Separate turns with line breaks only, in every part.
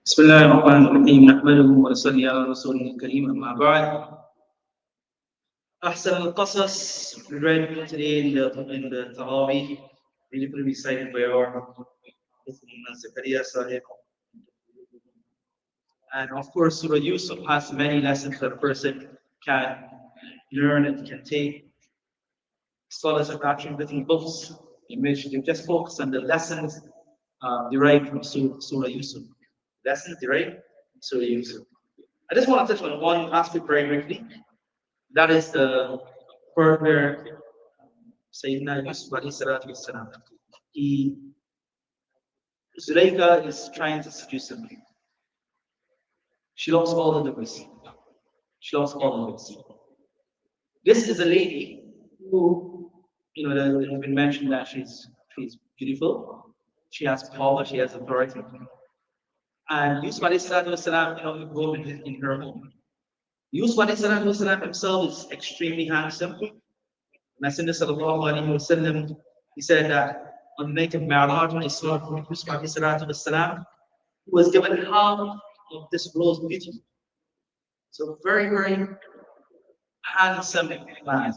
بسم الله الرحمن الرحيم نحمده ونصلي على رسوله الكريم أما بعد أحسن القصص read today in the Taraweeh beautifully recited by our Zakaria Sahib, and of course Surah Yusuf has many lessons that a person can learn and can take. Scholars have actually written books in which they just focus on the lessons derived from Surah Yusuf. Lessons derived from Surah Yusuf. I just want to touch on one aspect very briefly. That is the part where Sayyidina Yusuf alayhi salatu wassalam, he, Zulaika is trying to seduce him. She lost all the livers. She lost all the livers. This is a lady who, there has been mentioned that she's beautiful, she has power, she has authority. And Yusuf alayhi salatu wassalam, grew up in her home. Yusuf alayhi salatu wassalam himself is extremely handsome. Messenger sallallahu alayhi wasallam, he said that on the night of Mi'raj, when he saw Yusuf alayhi salatu wassalam, he was given half of this rose beauty. So very, very handsome man.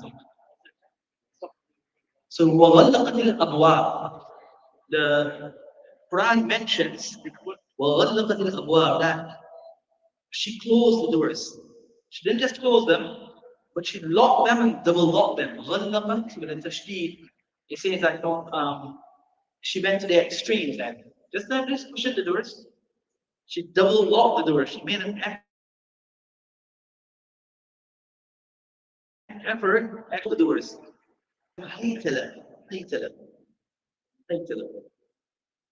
So وَغَلَّقَتِ الْأَبْوَابِ, the Quran mentions وَغَلَّقَتِ الْأَبْوَابِ, that she closed the doors. She didn't just close them, but she locked them and double locked them. غَلَّقَتْ with a tashdid. It says that she went to the extremes then. Just not just pushing the doors. She double locked the doors. She made an effort to the doors.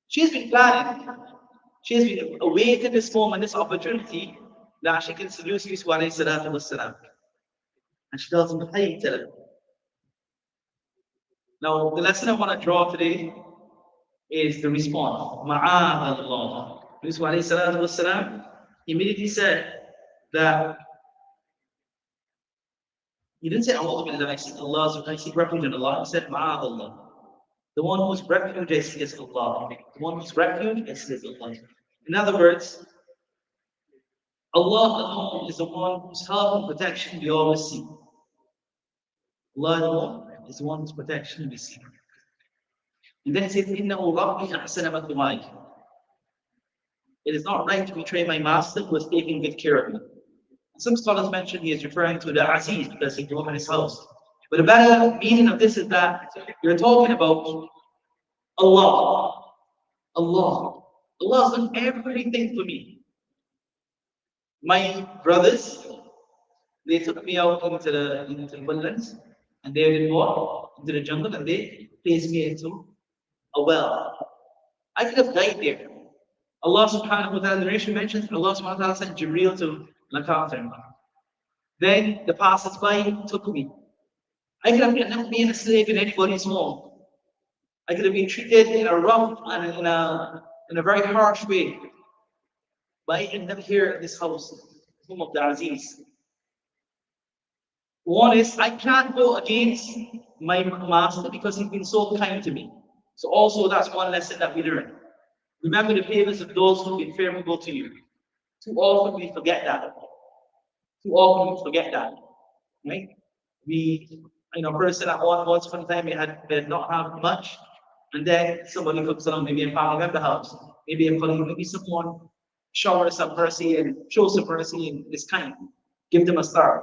She's been planning. She's been awaiting this moment, this opportunity that she can seduce Yusuf alayhi salatu wassalam. And she tells him, now, the lesson I want to draw today is the response. Ma'ad Allah. Yusuf alayhi salatu wassalam immediately said that he didn't say Allah, I seek refuge in Allah. He said Ma'ad Allah. The one whose refuge is Allah. The one whose refuge is Allah. In other words, Allah alone is the one whose help and protection we always seek. Allah alone is the one whose protection we seek. And then he says, إِنَّهُ رَبِّي أَحْسَنَ مَثْوَايَ. It is not right to betray my master who is taking good care of me. Some scholars mention he is referring to the Aziz because he grew up in his house. But the better meaning of this is that you're talking about Allah. Allah. Allah has done everything for me. My brothers, they took me out into the woodlands, and they did what? Into the jungle, and they placed me into a well. I could have died there. Allah subhanahu wa ta'ala, the narration mentions Allah subhanahu wa ta'ala sent Jibreel to look after him. Then the passers-by took me. I could have been being a slave in anybody's home. I could have been treated in a rough and in a very harsh way. But I ended up here in this house, home of the Aziz. One is, I can't go against my master because he's been so kind to me. So also that's one lesson that we learn. Remember the favors of those who've been favorable to you. Too often we forget that. Too often we forget that. Right? A person at once upon a time they did not have much, and then somebody comes along, maybe a family member house, maybe a colleague, maybe someone shower some mercy and show some mercy in this kind. Give them a star.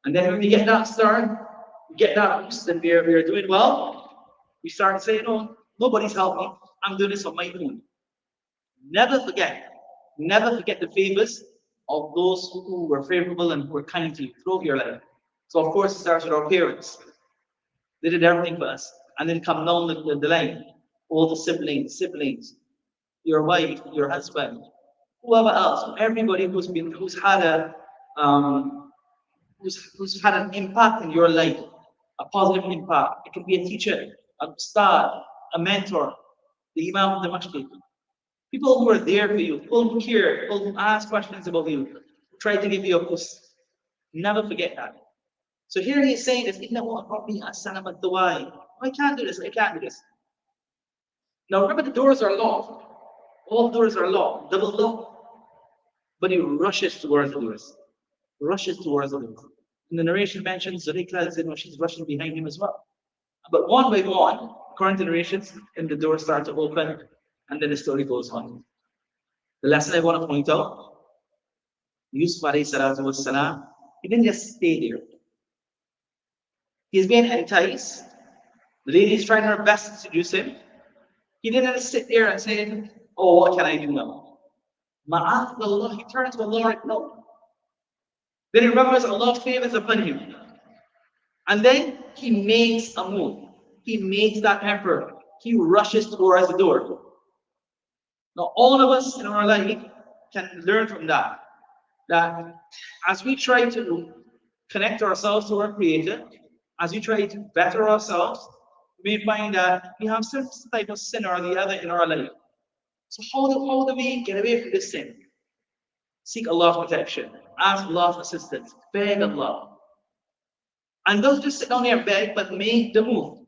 And then when we get that star, we get that boost, and we're doing well, we start saying, oh, nobody's helped me. I'm doing this on my own. Never forget the favors of those who were favorable and who were kind to you throughout your life. So of course it starts with our parents. They did everything for us. And then come down the line. All the siblings, your wife, your husband, whoever else, everybody who's had an impact in your life, a positive impact. It could be a teacher, a star, a mentor, the imam of the masjid. People who are there for you, people who care, people who ask questions about you, try to give you a push. Never forget that. So here he's saying this, I can't do this, I can't do this. Now remember, the doors are locked. All doors are locked, double locked. but he rushes towards the doors. Rushes towards the doors. And the narration mentions Zulaykha, she's rushing behind him as well. But one by one, according to narrations, and the doors start to open, and then the story goes on. The lesson I want to point out, Yusuf alayhi salatu was salam, he didn't just stay there. He's being enticed. The lady is trying her best to seduce him. He didn't just sit there and say, oh, what can I do now? Ma'akallah, he turned to Allah right now. Then he remembers Allah's favors upon him. And then he makes a move. He makes that effort. He rushes towards the door. Now, all of us in our life can learn from that. That as we try to connect ourselves to our Creator, as we try to better ourselves, we may find that we have some type of sin or the other in our life. So how do we get away from this sin? Seek Allah's protection. Ask Allah's assistance. Beg Allah. And don't just sit down there and beg, but make the move.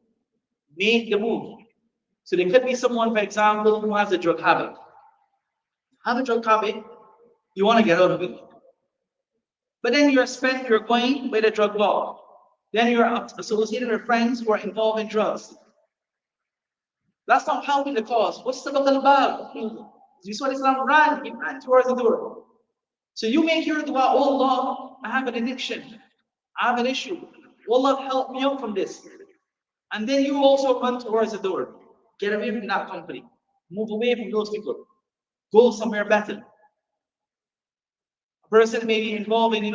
Make the move. So there could be someone, for example, who has a drug habit. Have a drug habit, you want to get out of it. But then you're going by the drug law. Then you're associated with friends who are involved in drugs. That's not helping the cause. What's the bab? Islam ran, he ran towards the door. So you make your dua, oh Allah, I have an addiction. I have an issue. Oh Allah, help me out from this. And then you also run towards the door. Get away from that company. Move away from those people. Go somewhere better. A person may be involved in,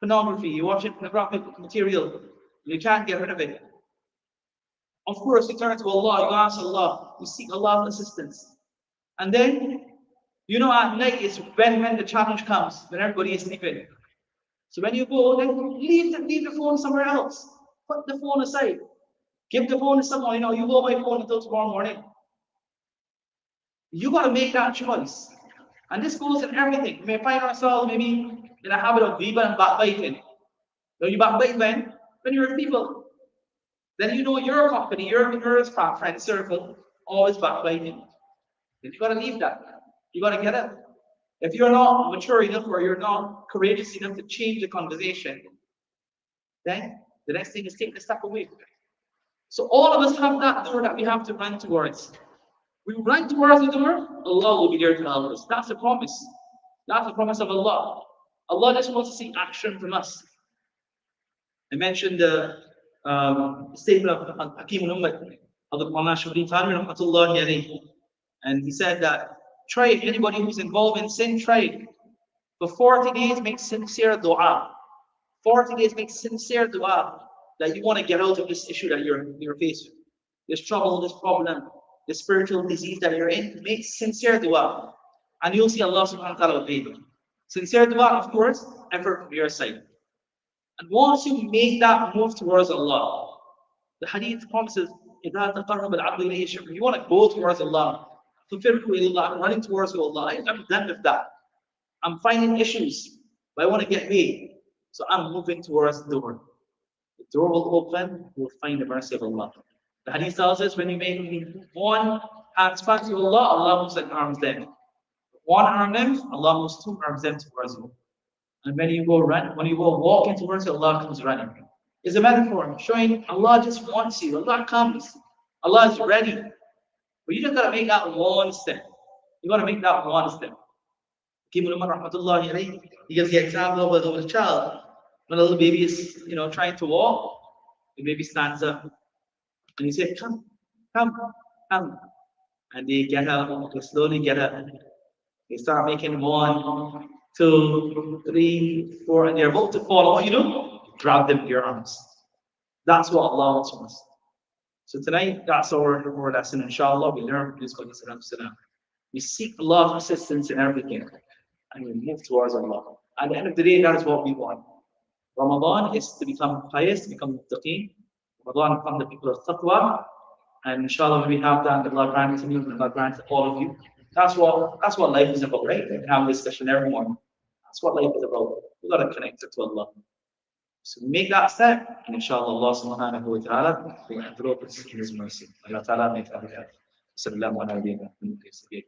pornography. You're watching pornographic material. You can't get rid of it. Of course, you turn to Allah, you ask Allah, you seek Allah's assistance. And then, at night is when the challenge comes, when everybody is sleeping. So when you go, then leave the phone somewhere else. Put the phone aside. Give the phone to someone, you hold my phone until tomorrow morning. You got to make that choice. And this goes in everything. We may find ourselves maybe in a habit of riba and backbiting. When you backbite when you're with people. Then your company, your friend circle, always backbiting. Then you got to leave that. You got to get it. If you're not mature enough or you're not courageous enough to change the conversation, then the next thing is take the step away. So all of us have that door that we have to run towards. We run towards the door, Allah will be there to help us. That's a promise. That's the promise of Allah. Allah just wants to see action from us. I mentioned the statement of Hakim al-Ummah of the Maulana Aakil, and he said that try it. Anybody who's involved in sin, try it. For 40 days, make sincere dua. 40 days, make sincere dua that you want to get out of this issue that you're faced with. This trouble, this problem, the spiritual disease that you're in, make sincere dua. And you'll see Allah subhanahu wa ta'ala will aid you. Sincere dua, of course, effort from your side. And once you make that move towards Allah, the hadith promises, إِذَا تَقَرَّبَ الْعَبْدُ إِلَيْهِ شَيْءٌ. You want to go towards Allah. تُفِرْهُ إِلَى اللَّهِ. I'm running towards Allah. I'm done with that. I'm finding issues, but I want to get paid. So I'm moving towards the door. The door will open, you will find the mercy of Allah. The hadith tells us when you make one hand span to Allah, Allah moves an arm's length. One arm length, Allah moves 2 arms length towards you. And when you go walking towards you, Allah comes running. It's a metaphor showing Allah just wants you. Allah comes. Allah is ready. But you just gotta make that one step. You gotta make that one step. Hakim al-Ummah rahmatullahi, he gives the example of a child. When a little baby is, trying to walk, the baby stands up and he says, come, come, come. And they get up, they slowly get up. They start making 1, 2, 3, 4, and they're about to fall. What you do? Grab them in your arms. That's what Allah wants from us. So tonight, that's our lesson. Inshallah, we learn from this. We seek Allah's assistance in everything, and we move towards Allah. At the end of the day, that is what we want. Ramadan is to become pious, to become muttaqeen. Ramadan become the people of taqwa. And inshallah, when we have that, Allah grants me, Allah grants all of you. That's what life is about, right? We have this discussion every morning. That's what life is about. We've got to connect it to Allah. So make that step, and inshallah, Allah subhanahu wa ta'ala will envelop us in His mercy. Allah ta'ala make that happen. Sallallahu alayhi wa sallam.